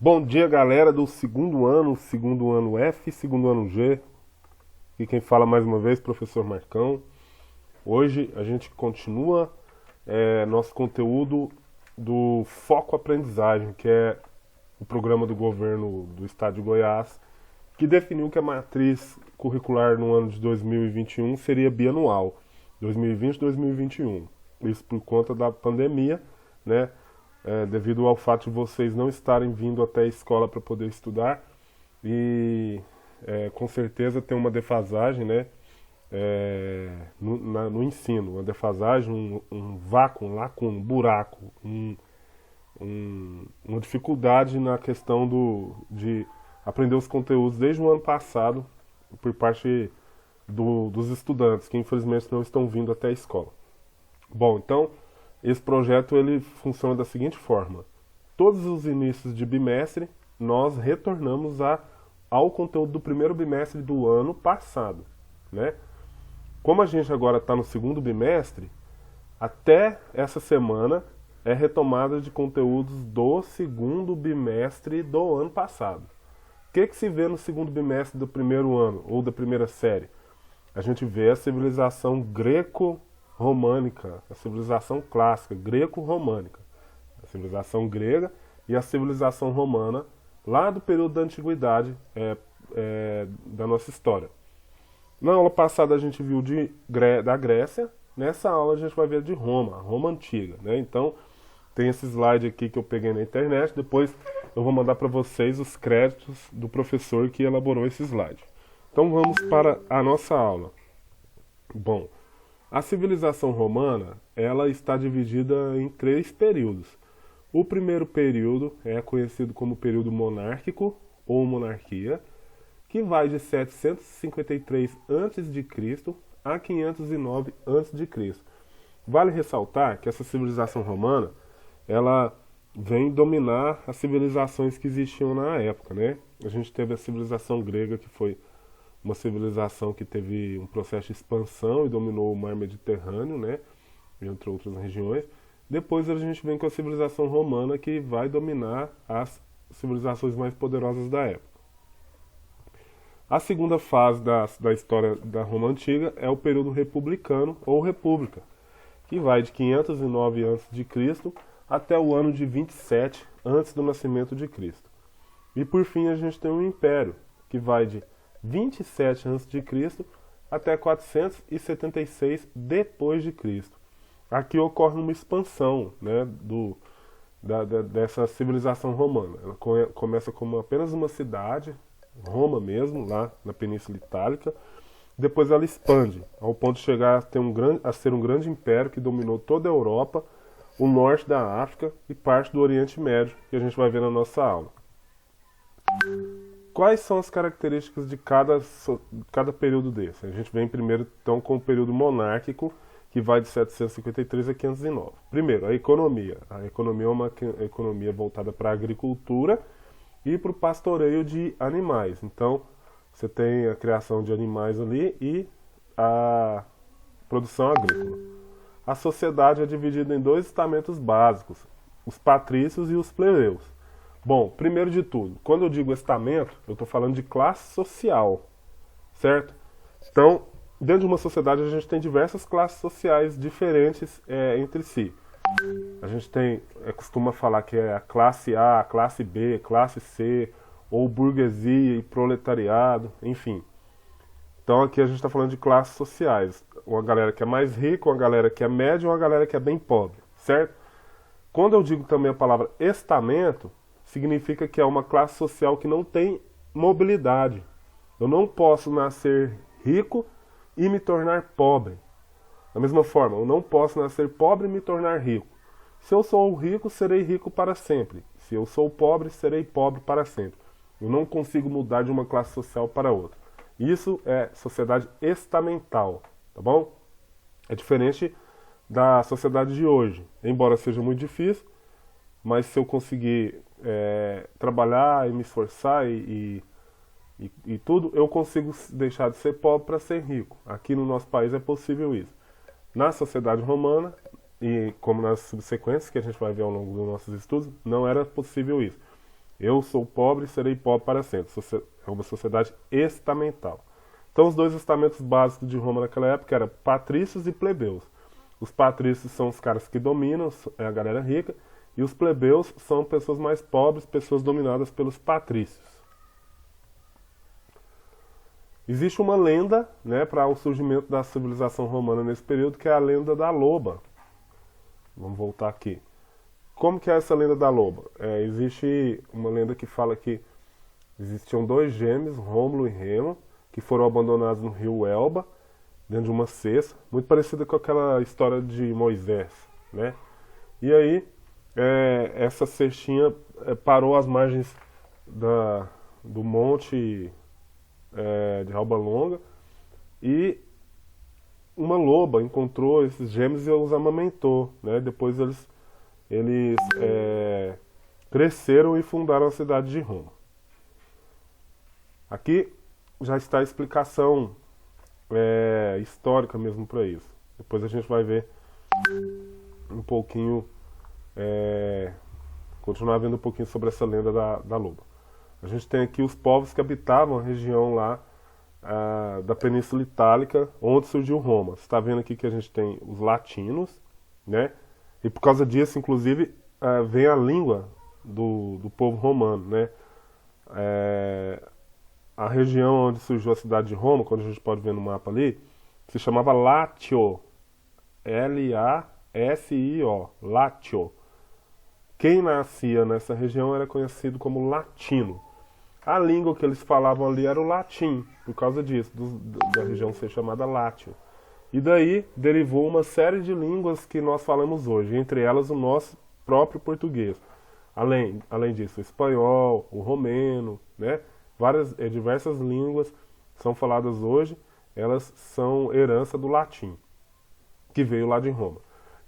Bom dia, galera do segundo ano F, segundo ano G. E quem fala mais uma vez, professor Marcão. Hoje a gente continua nosso conteúdo do Foco Aprendizagem, que é o programa do governo do estado de Goiás, que definiu que a matriz curricular no ano de 2021 seria bianual, 2020 e 2021. Isso por conta da pandemia, né? Devido ao fato de vocês não estarem vindo até a escola para poder estudar e com certeza tem uma defasagem, né, no ensino, uma defasagem, um vácuo, um lacuna, um buraco, uma dificuldade na questão de aprender os conteúdos desde o ano passado por parte dos estudantes que infelizmente não estão vindo até a escola. Bom, então esse projeto ele funciona da seguinte forma: todos os inícios de bimestre nós retornamos ao conteúdo do primeiro bimestre do ano passado, né? Como a gente agora está no segundo bimestre, até essa semana é retomada de conteúdos do segundo bimestre do ano passado. O que se vê no segundo bimestre do primeiro ano ou da primeira série? A gente vê a civilização greco-românica, a civilização clássica, greco-românica, a civilização grega e a civilização romana, lá do período da antiguidade da nossa história. Na aula passada a gente viu da Grécia, nessa aula a gente vai ver de Roma, a Roma antiga, né? Então tem esse slide aqui que eu peguei na internet, depois eu vou mandar para vocês os créditos do professor que elaborou esse slide. Então vamos para a nossa aula. Bom, a civilização romana, ela está dividida em 3 períodos. O primeiro período é conhecido como período monárquico ou monarquia, que vai de 753 a.C. a 509 a.C. Vale ressaltar que essa civilização romana, ela vem dominar as civilizações que existiam na época, né? A gente teve a civilização grega, que foi uma civilização que teve um processo de expansão e dominou o mar Mediterrâneo, né? Entre outras regiões. Depois a gente vem com a civilização romana, que vai dominar as civilizações mais poderosas da época. A segunda fase da história da Roma Antiga é o período republicano ou república, que vai de 509 a.C. até o ano de 27 antes do nascimento de Cristo. E por fim a gente tem o Império, que vai de 27 a.C. até 476 depois de Cristo. Aqui ocorre uma expansão, né, dessa civilização romana. Ela começa como apenas uma cidade, Roma mesmo, lá na Península Itálica. Depois ela expande, ao ponto de chegar a ser um grande império que dominou toda a Europa, o norte da África e parte do Oriente Médio, que a gente vai ver na nossa aula. Quais são as características de cada período desse? A gente vem primeiro então com o período monárquico, que vai de 753 a 509. Primeiro, a economia. A economia é uma economia voltada para a agricultura e para o pastoreio de animais. Então, você tem a criação de animais ali e a produção agrícola. A sociedade é dividida em 2 estamentos básicos, os patrícios e os plebeus. Bom, primeiro de tudo, quando eu digo estamento, eu estou falando de classe social, certo? Então, dentro de uma sociedade a gente tem diversas classes sociais diferentes entre si. A gente costuma falar que é a classe A, a classe B, classe C, ou burguesia e proletariado, enfim. Então aqui a gente está falando de classes sociais. Uma galera que é mais rica, uma galera que é média e uma galera que é bem pobre, certo? Quando eu digo também a palavra estamento, significa que é uma classe social que não tem mobilidade. Eu não posso nascer rico e me tornar pobre. Da mesma forma, eu não posso nascer pobre e me tornar rico. Se eu sou rico, serei rico para sempre. Se eu sou pobre, serei pobre para sempre. Eu não consigo mudar de uma classe social para outra. Isso é sociedade estamental, tá bom? É diferente da sociedade de hoje. Embora seja muito difícil, mas se eu conseguir trabalhar e me esforçar e tudo, eu consigo deixar de ser pobre para ser rico. Aqui no nosso país é possível isso. Na sociedade romana, e como nas subsequentes que a gente vai ver ao longo dos nossos estudos, não era possível isso. Eu sou pobre e serei pobre para sempre. É uma sociedade estamental. Então, os dois estamentos básicos de Roma naquela época eram patrícios e plebeus. Os patrícios são os caras que dominam, é a galera rica, e os plebeus são pessoas mais pobres, pessoas dominadas pelos patrícios. Existe uma lenda, né, para o surgimento da civilização romana nesse período, que é a lenda da loba. Vamos voltar aqui. Como que é essa lenda da loba? Existe uma lenda que fala que existiam dois gêmeos, Rômulo e Remo, que foram abandonados no rio Elba, dentro de uma cesta, muito parecida com aquela história de Moisés, né? E aí, essa cestinha parou às margens do monte de Alba Longa, e uma loba encontrou esses gêmeos e os amamentou, né? Depois eles cresceram e fundaram a cidade de Roma. Aqui já está a explicação histórica mesmo para isso. Depois a gente vai ver um pouquinho, continuar vendo um pouquinho sobre essa lenda da loba. A gente tem aqui os povos que habitavam a região lá da Península Itálica, onde surgiu Roma. Você está vendo aqui que a gente tem os latinos, né? E por causa disso, inclusive, vem a língua do povo romano, né? A região onde surgiu a cidade de Roma, quando a gente pode ver no mapa ali, se chamava Látio. L-A-S-I-O. Látio. Quem nascia nessa região era conhecido como latino. A língua que eles falavam ali era o latim, por causa disso, da região ser chamada Látio. E daí derivou uma série de línguas que nós falamos hoje, entre elas o nosso próprio português. Além disso, o espanhol, o romeno, né? Diversas línguas são faladas hoje, elas são herança do latim, que veio lá de Roma.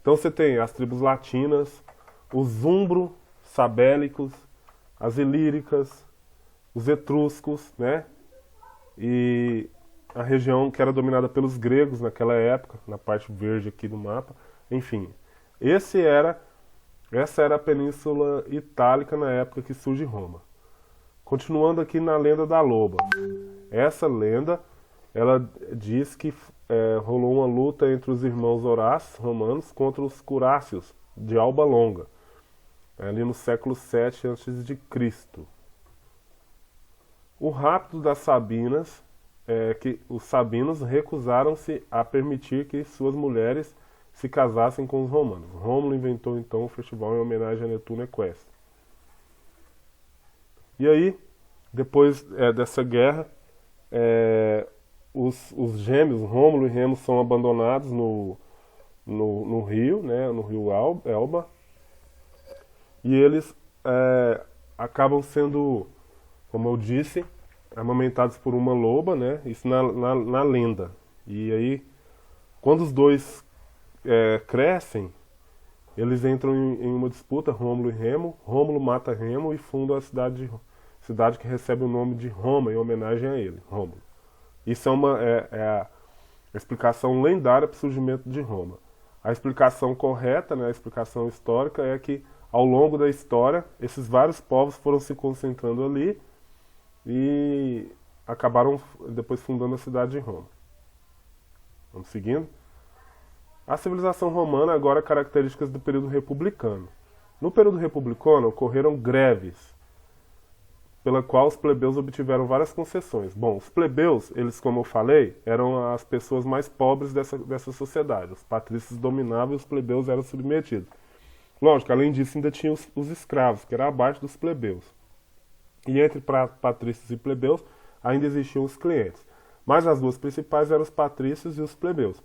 Então você tem as tribos latinas, os umbro-sabélicos, as ilíricas, os etruscos, né? E a região que era dominada pelos gregos naquela época, na parte verde aqui do mapa. Enfim, essa era a Península Itálica na época que surge Roma. Continuando aqui na lenda da loba. Essa lenda, ela diz que rolou uma luta entre os irmãos Horácios romanos contra os Curácios de Alba Longa, ali no século 7 a.C. O rapto das Sabinas que os sabinos recusaram-se a permitir que suas mulheres se casassem com os romanos. Rômulo inventou então o festival em homenagem a Netuno Equestre. E aí, depois dessa guerra, os gêmeos, Rômulo e Remo, são abandonados no rio, né, no rio Elba, e eles acabam sendo, como eu disse, amamentados por uma loba, né, isso na lenda. E aí, quando os dois crescem, eles entram em uma disputa, Rômulo e Remo. Rômulo mata Remo e funda a cidade que recebe o nome de Roma, em homenagem a ele, Rômulo. Isso é a explicação lendária para o surgimento de Roma. A explicação correta, né, a explicação histórica, é que ao longo da história, esses vários povos foram se concentrando ali e acabaram depois fundando a cidade de Roma. Vamos seguindo? A civilização romana agora características do período republicano. No período republicano ocorreram greves, pela qual os plebeus obtiveram várias concessões. Bom, os plebeus, eles, como eu falei, eram as pessoas mais pobres dessa sociedade. Os patrícios dominavam e os plebeus eram submetidos. Lógico, além disso, ainda tinha os escravos, que eram abaixo dos plebeus. E entre patrícios e plebeus, ainda existiam os clientes. Mas as duas principais eram os patrícios e os plebeus.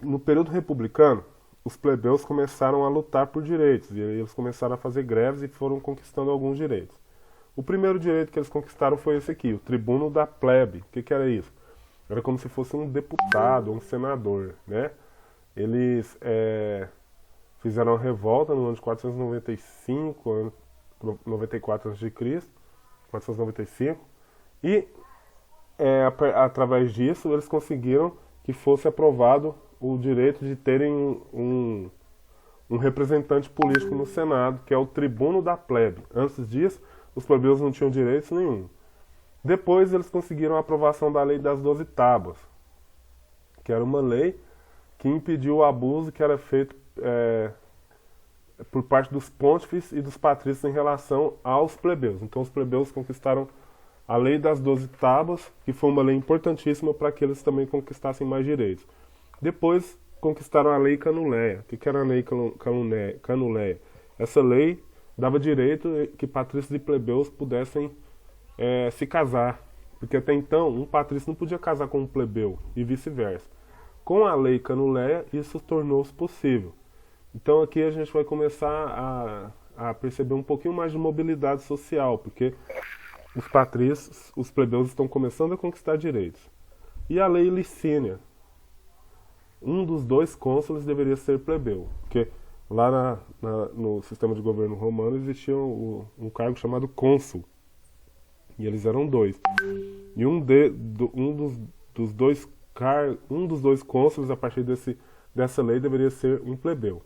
No período republicano, os plebeus começaram a lutar por direitos, e eles começaram a fazer greves e foram conquistando alguns direitos. O primeiro direito que eles conquistaram foi esse aqui, o tribuno da plebe. O que era isso? Era como se fosse um deputado, um senador, né? Eles fizeram a revolta no ano de 495, 94 a.C., 495, e através disso eles conseguiram que fosse aprovado o direito de terem um um representante político no Senado, que é o tribuno da plebe. Antes disso, os plebeus não tinham direitos nenhum. Depois eles conseguiram a aprovação da lei das 12 tábuas, que era uma lei que impediu o abuso que era feito por parte dos pontífices e dos patrícios em relação aos plebeus. Então os plebeus conquistaram a lei das 12 tábuas, que foi uma lei importantíssima para que eles também conquistassem mais direitos. Depois conquistaram a lei Canuleia. O que era a lei Canuleia? Essa lei dava direito que patrícios e plebeus pudessem se casar, porque até então um patrício não podia casar com um plebeu e vice-versa. Com a lei Canuleia, isso tornou-se possível. Então aqui a gente vai começar a perceber um pouquinho mais de mobilidade social, porque os patrícios, os plebeus estão começando a conquistar direitos. E a lei Licínia. Um dos dois cônsules deveria ser plebeu, porque lá no sistema de governo romano existia um cargo chamado cônsul, e eles eram dois. E um dos dois cônsules, a partir dessa lei, deveria ser um plebeu.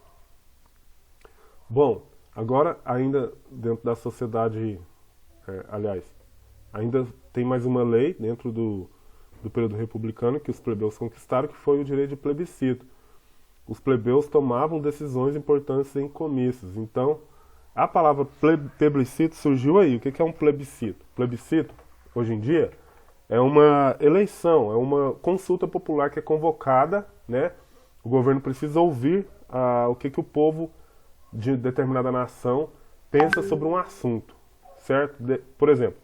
Bom, agora ainda dentro da sociedade, ainda tem mais uma lei dentro do período republicano que os plebeus conquistaram, que foi o direito de plebiscito. Os plebeus tomavam decisões importantes em comícios. Então, a palavra plebiscito surgiu aí. O que é um plebiscito? Plebiscito, hoje em dia, é uma eleição, é uma consulta popular que é convocada, né? O governo precisa ouvir o que o povo de determinada nação pensa sobre um assunto, certo? Por exemplo,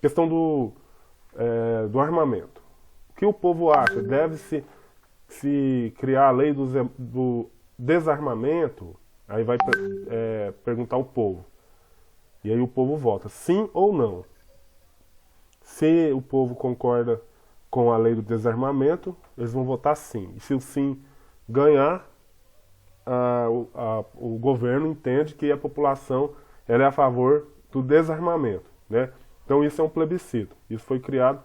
questão do armamento. O que o povo acha? Deve-se criar a lei do desarmamento? Aí vai perguntar ao povo. E aí o povo vota sim ou não. Se o povo concorda com a lei do desarmamento, eles vão votar sim. E se o sim ganhar, o governo entende que a população ela é a favor do desarmamento, né? Então isso é um plebiscito. Isso foi criado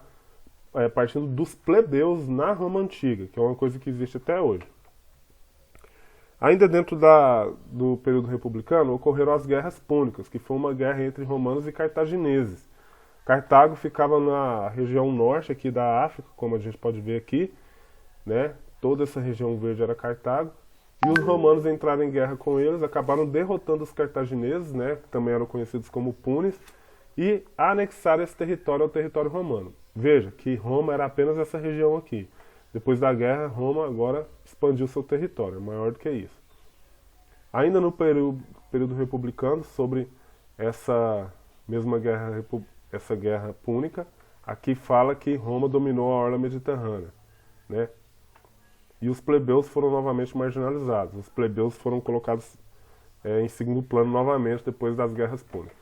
partindo dos plebeus na Roma Antiga, que é uma coisa que existe até hoje. Ainda dentro do período republicano, ocorreram as guerras púnicas, que foi uma guerra entre romanos e cartagineses. Cartago ficava na região norte aqui da África, como a gente pode ver aqui, né? Toda essa região verde era Cartago. E os romanos entraram em guerra com eles, acabaram derrotando os cartagineses, né? Que também eram conhecidos como púneis, e anexaram esse território ao território romano. Veja que Roma era apenas essa região aqui. Depois da guerra, Roma agora expandiu seu território, é maior do que isso. Ainda no período republicano, sobre essa mesma guerra, essa guerra púnica, aqui fala que Roma dominou a orla mediterrânea, né? E os plebeus foram novamente marginalizados. Os plebeus foram colocados em segundo plano novamente depois das guerras púnicas.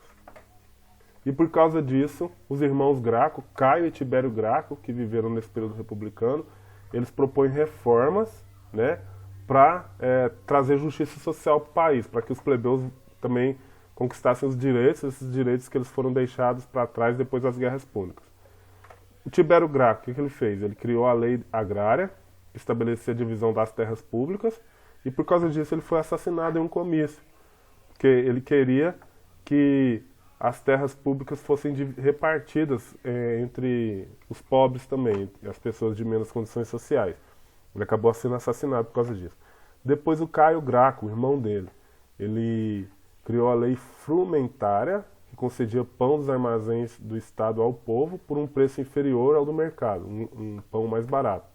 E por causa disso, os irmãos Graco, Caio e Tibério Graco, que viveram nesse período republicano, eles propõem reformas, né, para trazer justiça social para o país, para que os plebeus também conquistassem os direitos, esses direitos que eles foram deixados para trás depois das guerras púnicas. O Tibério Graco, o que ele fez? Ele criou a lei agrária, que estabelecia a divisão das terras públicas, e por causa disso ele foi assassinado em um comício, porque ele queria que as terras públicas fossem repartidas entre os pobres também, e as pessoas de menos condições sociais. Ele acabou sendo assassinado por causa disso. Depois o Caio Graco, o irmão dele, ele criou a lei frumentária, que concedia pão dos armazéns do Estado ao povo por um preço inferior ao do mercado, um pão mais barato.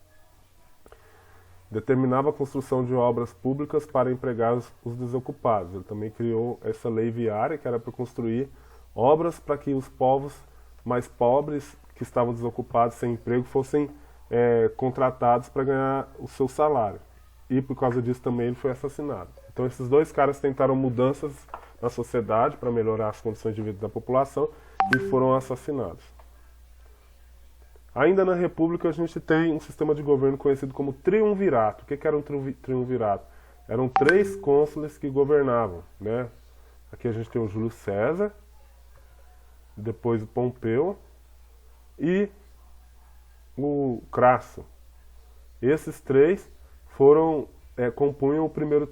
Determinava a construção de obras públicas para empregar os desocupados. Ele também criou essa lei viária, que era para construir obras para que os povos mais pobres, que estavam desocupados sem emprego, fossem contratados para ganhar o seu salário. E por causa disso também ele foi assassinado. Então esses dois caras tentaram mudanças na sociedade para melhorar as condições de vida da população e foram assassinados. Ainda na República a gente tem um sistema de governo conhecido como triunvirato. O que era um triunvirato? Eram 3 cônsules que governavam, né? Aqui a gente tem o Júlio César, depois o Pompeu e o Crasso. Esses 3 foram compunham o primeiro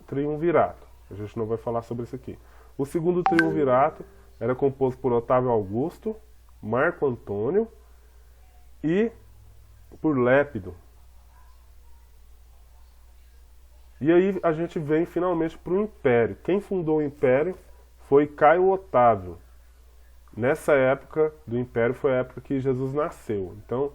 triunvirato. A gente não vai falar sobre isso aqui. O segundo triunvirato era composto por Otávio Augusto, Marco Antônio e por Lépido. E aí a gente vem finalmente para o Império. Quem fundou o Império foi Caio Otávio. Nessa época do Império foi a época que Jesus nasceu. Então,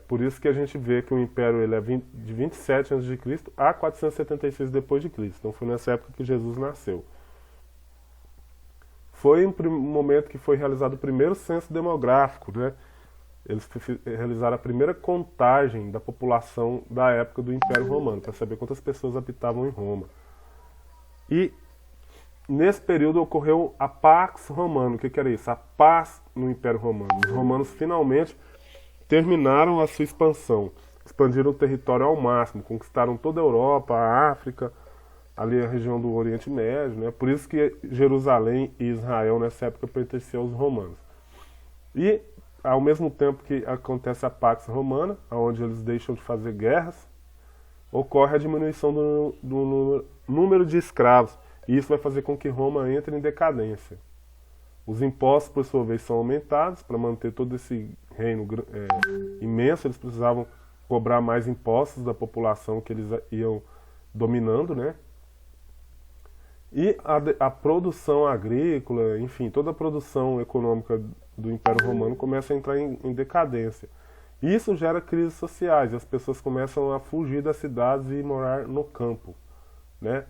por isso que a gente vê que o Império ele é de 27 a.C. a 476 depois de Cristo. Então foi nessa época que Jesus nasceu. Foi um momento que foi realizado o primeiro censo demográfico, né? Eles realizaram a primeira contagem da população da época do Império Romano, para saber quantas pessoas habitavam em Roma. E nesse período ocorreu a Pax Romana. O que era isso? A paz no Império Romano. Os romanos finalmente terminaram a sua expansão. Expandiram o território ao máximo, conquistaram toda a Europa, a África, ali a região do Oriente Médio, né? Por isso que Jerusalém e Israel nessa época pertenciam aos romanos. E ao mesmo tempo que acontece a Pax Romana, onde eles deixam de fazer guerras, ocorre a diminuição do número de escravos. E isso vai fazer com que Roma entre em decadência. Os impostos, por sua vez, são aumentados. Para manter todo esse reino imenso, eles precisavam cobrar mais impostos da população que eles iam dominando, né? E a produção agrícola, enfim, toda a produção econômica do Império Romano começa a entrar em decadência. Isso gera crises sociais, e as pessoas começam a fugir das cidades e morar no campo, né?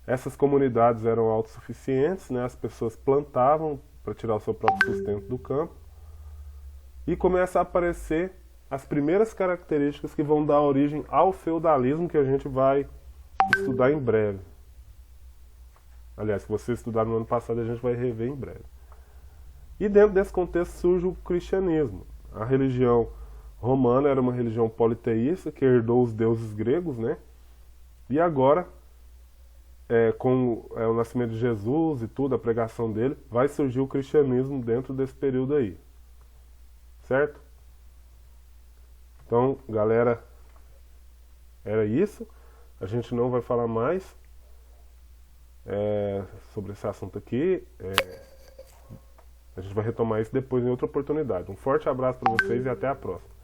Essas comunidades eram autossuficientes, né? As pessoas plantavam para tirar o seu próprio sustento do campo, e começa a aparecer as primeiras características que vão dar origem ao feudalismo, que a gente vai estudar em breve. Aliás, se você estudar no ano passado, a gente vai rever em breve. E dentro desse contexto surge o cristianismo. A religião romana era uma religião politeísta que herdou os deuses gregos, né? E agora, com o nascimento de Jesus e tudo, a pregação dele, vai surgir o cristianismo dentro desse período aí. Certo? Então, galera, era isso. A gente não vai falar mais sobre esse assunto aqui. A gente vai retomar isso depois em outra oportunidade. Um forte abraço para vocês e até a próxima.